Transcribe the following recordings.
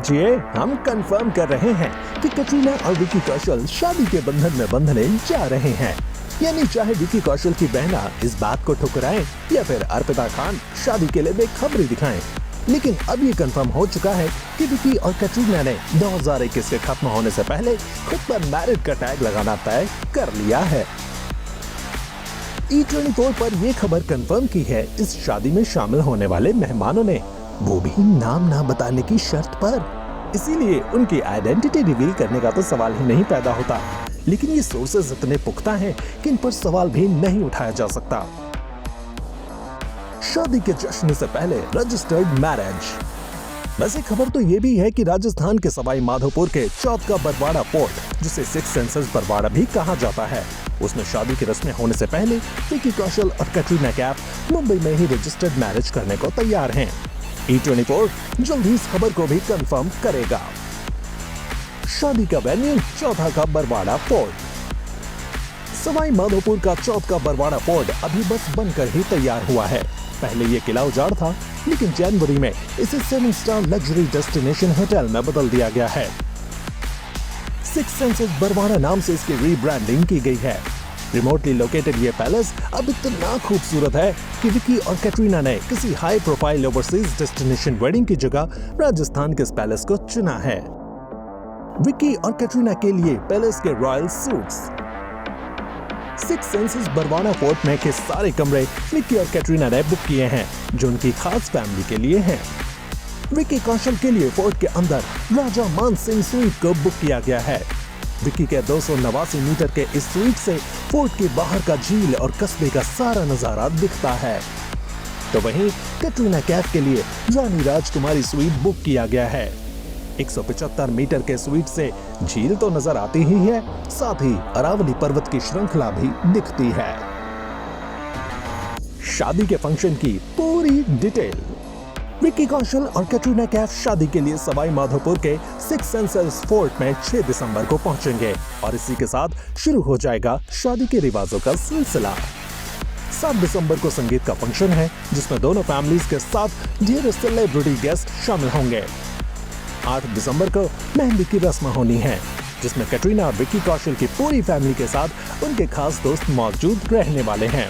लीजिए, हम कंफर्म कर रहे हैं कि कटरीना और विकी कौशल शादी के बंधन में बंधने जा रहे हैं। यानी चाहे विकी कौशल की बहना इस बात को ठुकराएं या फिर अर्पिता खान शादी के लिए बेखबरी दिखाएं, लेकिन अब ये कंफर्म हो चुका है कि विकी और कटरीना ने 2021 के खत्म होने से पहले खुद पर मैरिड का टैग लगाना तय कर लिया है। E24 पर यह खबर कंफर्म की है इस शादी में शामिल होने वाले मेहमानों ने, वो भी नाम ना बताने की शर्त पर। इसीलिए उनकी आइडेंटिटी रिवील करने का तो सवाल ही नहीं पैदा होता, लेकिन ये सोर्सेज इतने पुख्ता हैं कि इन पर सवाल भी नहीं उठाया जा सकता। शादी के जश्न से पहले रजिस्टर्ड मैरिज। वैसे खबर तो ये भी है कि राजस्थान के सवाई माधोपुर के चौथ का बरवाड़ा पोर्ट, जिसे सिक्स सेंसेस बरवाड़ा भी कहा जाता है, उसमें शादी की रस्में होने से पहले विकी कौशल और कटरीना कैफ मुंबई में ही रजिस्टर्ड मैरिज करने को तैयार हैं। E24 जल्द ही इस खबर को भी कंफर्म करेगा। शादी का वेन्यू चौथा का बरवाड़ा पोर्ट। सवाई माधोपुर का चौथ का बरवाड़ा पोर्ट अभी बस बनकर ही तैयार हुआ है। पहले ये किला उजाड़ था, लेकिन जनवरी में इसे 7 स्टार लग्जरी डेस्टिनेशन होटल में बदल दिया गया है। सिक्स सेंसेस बरवाड़ा नाम से इसकी रीब्रांडिंग की गई है। रिमोटली लोकेटेड ये पैलेस अब इतना खूबसूरत है कि विकी और कैटरीना ने किसी high profile overseas destination wedding की जगह राजस्थान के इस पैलेस को चुना है। विकी और कैटरीना के लिए पैलेस के royal suites. Six Senses Barwara Fort में के सारे कमरे विकी और कैटरीना ने बुक किए हैं, जो उनकी खास फैमिली के लिए हैं। विकी कौशल के लिए फोर्ट के अंदर राजा मान सिंह स्वीट को बुक किया गया है। विकी के 289 मीटर के इस स्वीट से फोर्ट के बाहर का झील और कस्बे का सारा नजारा दिखता है। तो वहीं कैटरीना कैफ के लिए रानी राजकुमारी स्वीट बुक किया गया है। 175 मीटर के स्वीट से झील तो नजर आती ही है, साथ ही अरावली पर्वत की श्रृंखला भी दिखती है। शादी के फंक्शन की पूरी डिटेल। विकी कौशल और कैटरीना कैफ शादी के लिए सवाई माधोपुर के सिक्स सेंसेस फोर्ट में 6 दिसंबर को पहुंचेंगे और इसी के साथ शुरू हो जाएगा शादी के रिवाजों का सिलसिला। 7 दिसंबर को संगीत का फंक्शन है, जिसमें दोनों फैमिलीज के साथ ढेर सेलिब्रिटी गेस्ट शामिल होंगे। 8 दिसंबर को मेहंदी की रस्म होनी है, जिसमें कैटरीना और विकी कौशल की पूरी फैमिली के साथ उनके खास दोस्त मौजूद रहने वाले हैं।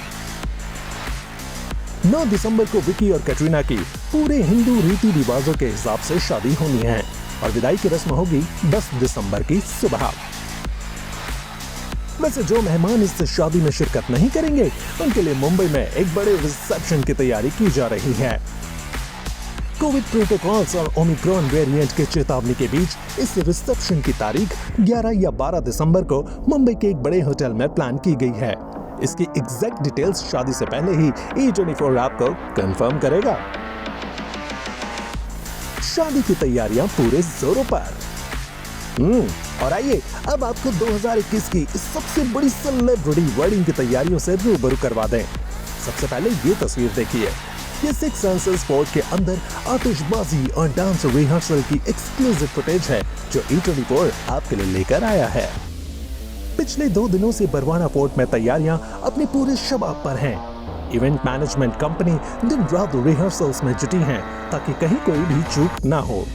9 दिसंबर को विकी और कैटरीना की पूरे हिंदू रीति रिवाजों के हिसाब से शादी होनी है और विदाई की रस्म होगी 10 दिसंबर की सुबह। वैसे जो मेहमान इस शादी में शिरकत नहीं करेंगे, उनके लिए मुंबई में एक बड़े रिसेप्शन की तैयारी की जा रही है। कोविड प्रोटोकॉल्स और ओमिक्रॉन वेरिएंट के चेतावनी के बीच इस रिसेप्शन की तारीख 11 या 12 दिसंबर को मुंबई के एक बड़े होटल में प्लान की गई है। इसकी एग्जैक्ट डिटेल्स शादी से पहले ही E24 आपको कंफर्म करेगा। शादी की तैयारियां पूरे जोरों पर। और आइए अब आपको 2021 की इस सबसे बड़ी सेलिब्रिटी वेडिंग की तैयारियों से रूबरू करवा दें। सबसे पहले ये तस्वीर देखिए। ये सिक्स सेंसेस फोर्ट के अंदर आतिशबाजी और डांस रिहर्सल की एक्सक्लूसिव फुटेज है, जो E24 आपके लिए लेकर आया है। पिछले 2 दिनों से बरवाड़ा फोर्ट में तैयारियां अपने पूरे शबाब पर हैं। इवेंट मैनेजमेंट कंपनी दिन रात रिहर्सल्स में जुटी हैं, ताकि कहीं कोई भी चूक ना हो।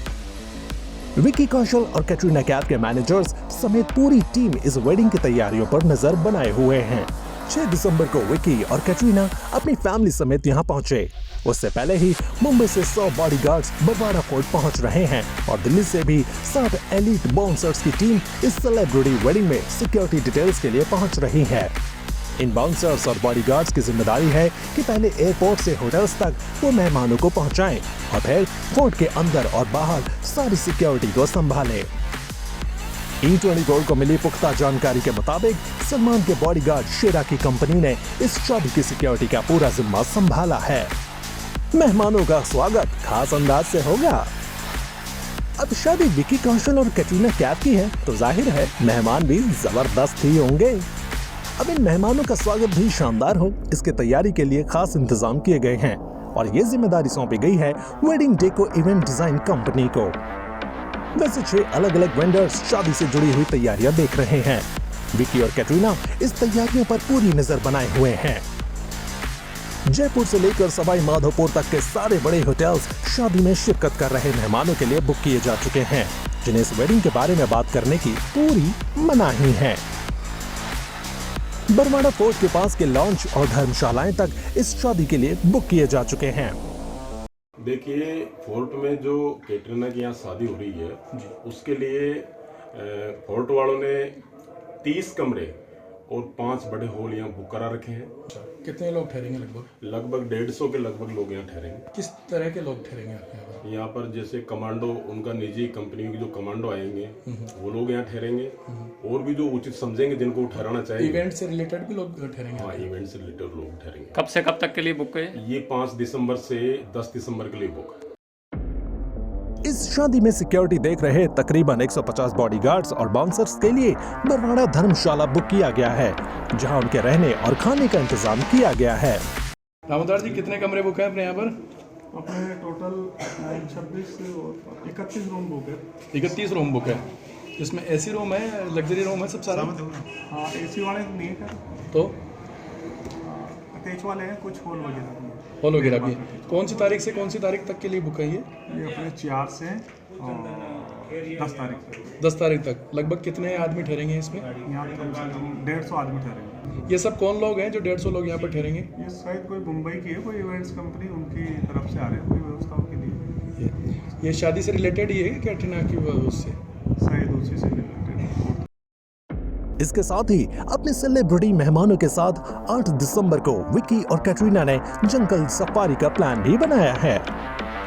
विकी कौशल और कैटरीना कैफ के मैनेजर्स समेत पूरी टीम इस वेडिंग की तैयारियों पर नजर बनाए हुए हैं। 6 दिसंबर को विकी और कैटरीना अपनी फैमिली समेत यहां पहुंचे। उससे पहले ही मुंबई से 100 बॉडीगार्ड्स बरवाड़ा फोर्ट पहुंच रहे हैं और दिल्ली से भी 7 एलीट बाउंसर्स की टीम इस सेलिब्रिटी वेडिंग में सिक्योरिटी डिटेल्स के लिए पहुंच रही है। इन बाउंसर्स और बॉडीगार्ड्स की जिम्मेदारी है कि पहले एयरपोर्ट से होटल्स तक वो मेहमानों को पहुंचाएं और फिर फोर्ट के अंदर और बाहर सारी सिक्योरिटी को संभालें। E24 को मिली पुख्ता जानकारी के मुताबिक सलमान के बॉडीगार्ड शेरा की कंपनी ने इस शादी की सिक्योरिटी का पूरा जिम्मा संभाला है। मेहमानों का स्वागत खास अंदाज से होगा। अब शादी विकी कौशल और कैटरीना कैफ की है, तो जाहिर है मेहमान भी जबरदस्त ही होंगे। अब इन मेहमानों का स्वागत भी शानदार हो, इसके तैयारी के लिए खास इंतजाम किए गए हैं और ये जिम्मेदारी सौंपी गई है wedding deco event design company को। वैसे 6 अलग अलग वेंडर्स शादी से जुड़ी हुई तैयारियां देख रहे हैं। विकी और कैटरीना इस तैयारियों पर पूरी नजर बनाए हुए हैं। जयपुर से लेकर सवाई माधोपुर तक के सारे बड़े होटल्स शादी में शिरकत कर रहे मेहमानों के लिए बुक किए जा चुके हैं, जिन्हें इस वेडिंग के बारे में बात करने की पूरी मनाही है। बरवाड़ा फोर्ट के पास के लॉन्च और धर्मशालाएं तक इस शादी के लिए बुक किए जा चुके हैं। देखिए, फोर्ट में जो कैटरीना की यहाँ शादी हो रही है उसके लिए फोर्ट वालों ने 30 कमरे और 5 बड़े हॉल यहाँ बुक करा रखे हैं। कितने लोग ठहरेंगे? लगभग 150 के लगभग लोग यहाँ ठहरेंगे। किस तरह के लोग ठहरेंगे आपके यहाँ पर? यहाँ पर जैसे कमांडो, उनका निजी कंपनियों के जो कमांडो आएंगे वो लोग यहाँ ठहरेंगे, और भी जो उचित समझेंगे जिनको ठहराना चाहिए। इवेंट से रिलेटेड भी लोग ठहरेंगे? हाँ, इवेंट से रिलेटेड लोग ठहरेंगे। कब से कब तक के लिए बुक है? ये 5 दिसंबर से 10 दिसंबर के लिए बुक। इस शादी में सिक्योरिटी देख रहे तकरीबन 150 बॉडीगार्ड्स और बाउंसर्स के लिए बरवाड़ा धर्मशाला बुक किया गया है, जहां उनके रहने और खाने का इंतजाम किया गया है। रामदार जी, कितने कमरे बुक है अपने यहाँ पर? अपने टोटल 26 और 31 रूम बुक है। 31 रूम बुक है, जिसमें एसी रूम है, लग्जरी रूम है, सब सारा? हाँ, एसी वाले नहीं है तो अटैच वाले हैं, कुछ हॉल वगैरह भी है। हॉल वगैरह भी है। कौन सी तारीख से कौन सी तारीख तक के लिए बुक है ये? अपने 4 से और 10 तारीख तक। 10 तारीख तक। लगभग कितने आदमी ठहरेंगे इसमें? यहाँ कम से कम 150 आदमी ठहरेंगे। ये सब कौन लोग हैं जो 150 लोग यहाँ पर ठहरेंगे? ये शायद कोई मुंबई की है, कोई इवेंट्स कंपनी, उनकी तरफ से आ रहे हैं कोई व्यवस्थाओं के लिए। ये शादी से रिलेटेड ही है कि कैटरीना की उससे? शायद उसी से रिलेटेड। इसके साथ ही अपने सेलिब्रिटी मेहमानों के साथ 8 दिसंबर को विकी और कैटरीना ने जंगल सफारी का प्लान भी बनाया है।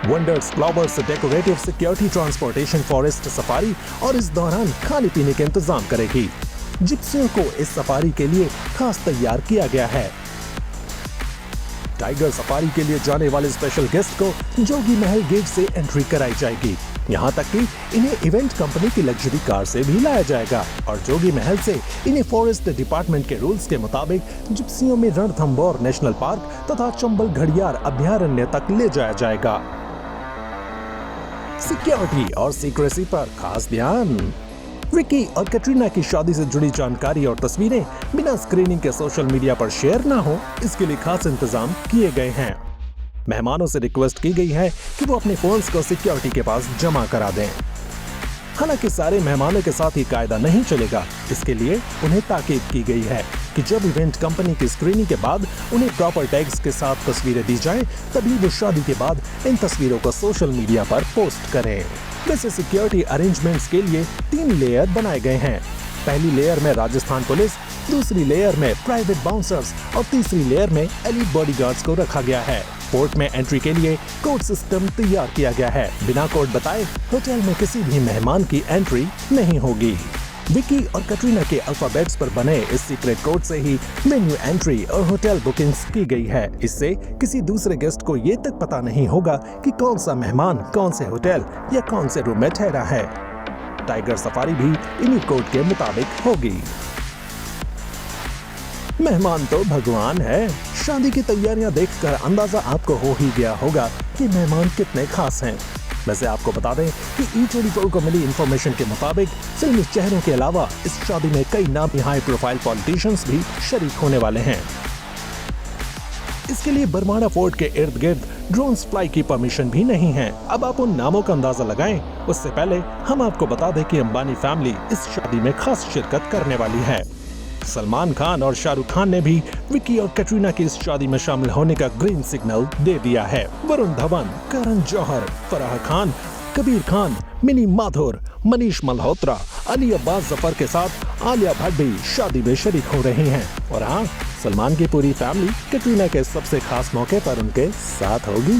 Wonders flowers decorative security transportation forest safari और इस दौरान खाने पीने के इंतजाम करेगी। जिप्सियों को इस सफारी के लिए खास तैयार किया गया है। टाइगर सफारी के लिए जाने वाले स्पेशल गेस्ट को जोगी महल गेट से एंट्री कराई जाएगी। यहाँ तक कि इन्हें इवेंट कंपनी की लग्जरी कार से भी लाया जाएगा और जोगी महल से इन्हें फॉरेस्ट डिपार्टमेंट के रूल्स के मुताबिक जिप्सियों में रणथंभौर नेशनल पार्क तथा चंबल घड़ियाल अभयारण्य तक ले जाया जाएगा। सिक्योरिटी और सीक्रेसी पर खास ध्यान। विकी और कैटरीना की शादी से जुड़ी जानकारी और तस्वीरें बिना स्क्रीनिंग के सोशल मीडिया पर शेयर ना हो, इसके लिए खास इंतजाम किए गए हैं। मेहमानों से रिक्वेस्ट की गई है कि वो अपने फोन्स को सिक्योरिटी के पास जमा करा दें। हालांकि सारे मेहमानों के साथ ही कायदा नहीं चलेगा, इसके लिए उन्हें ताकीद की गई है कि जब इवेंट कंपनी की स्क्रीनिंग के बाद उन्हें प्रॉपर टैग्स के साथ तस्वीरें दी जाएं, तभी वो शादी के बाद इन तस्वीरों को सोशल मीडिया पर पोस्ट करें। वैसे सिक्योरिटी अरेंजमेंट्स के लिए 3 लेयर बनाए गए हैं। पहली लेयर में राजस्थान पुलिस, दूसरी लेयर में प्राइवेट बाउंसर्स और तीसरी लेयर में एलीट बॉडीगार्ड्स को रखा गया है। फोर्ट में एंट्री के लिए कोड सिस्टम तैयार किया गया है। बिना कोड बताए होटल में किसी भी मेहमान की एंट्री नहीं होगी। विकी और कैटरीना के अल्फाबेट्स पर बने इस सीक्रेट कोड से ही मेन्यू एंट्री और होटल बुकिंग्स की गई है। इससे किसी दूसरे गेस्ट को ये तक पता नहीं होगा कि कौन सा मेहमान कौन से होटल या कौन से रूम में ठहरा है। टाइगर सफारी भी इन्हीं कोड के मुताबिक होगी। मेहमान तो भगवान है। शादी की तैयारियां देखकर अंदाजा आपको हो ही गया होगा कि मेहमान कितने खास हैं। वैसे आपको बता दें कि E24 को मिली इंफॉर्मेशन के मुताबिक फिल्मी चेहरों के अलावा इस शादी में कई नामी हाई प्रोफाइल पॉलिटिशियंस भी शरीक होने वाले हैं। इसके लिए बरवाड़ा फोर्ट के इर्द गिर्द ड्रोन्स फ्लाई की परमिशन भी नहीं है। अब आप उन नामों का अंदाजा लगाएं, उससे पहले हम आपको बता दें कि अंबानी फैमिली इस शादी में खास शिरकत करने वाली है। सलमान खान और शाहरुख खान ने भी विकी और कैटरीना की इस शादी में शामिल होने का ग्रीन सिग्नल दे दिया है। वरुण धवन, करण जौहर, फराह खान, कबीर खान, मिनी माथुर, मनीष मल्होत्रा, अली अब्बास जफर के साथ आलिया भट्ट भी शादी में शरीक हो रही हैं। और हाँ, सलमान की पूरी फैमिली कैटरीना के सबसे खास मौके पर उनके साथ होगी।